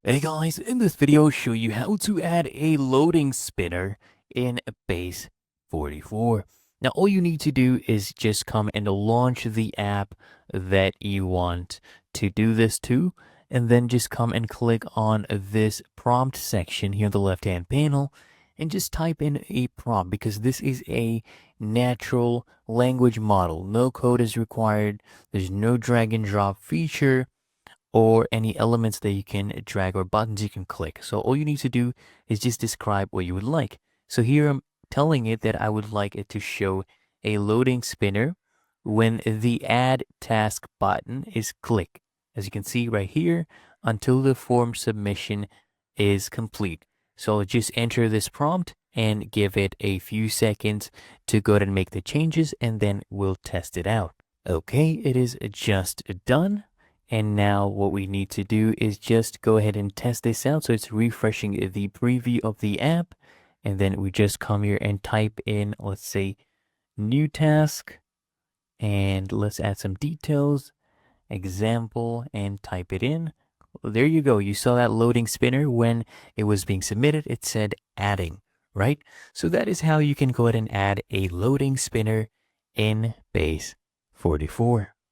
Hey guys, in this video I'll show you how to add a loading spinner in Base 44. Now all you need to do is just come and launch the app that you want to do this to, and then just come and click on this prompt section here on the left hand panel and just type in a prompt because this is a natural language model. No code is required. There's no drag and drop feature or any elements that you can drag or buttons you can click. So all you need to do is just describe what you would like. So here I'm telling it that I would like it to show a loading spinner when the add task button is clicked. As you can see right here, until the form submission is complete. So I'll just enter this prompt and give it a few seconds to go ahead and make the changes, and then we'll test it out. Okay, it is just done. And now what we need to do is just go ahead and test this out. So it's refreshing the preview of the app. And then we just come here and type in, let's say, new task. And let's add some details, example, and type it in. Well, there you go. You saw that loading spinner when it was being submitted. It said adding, right? So that is how you can go ahead and add a loading spinner in Base 44.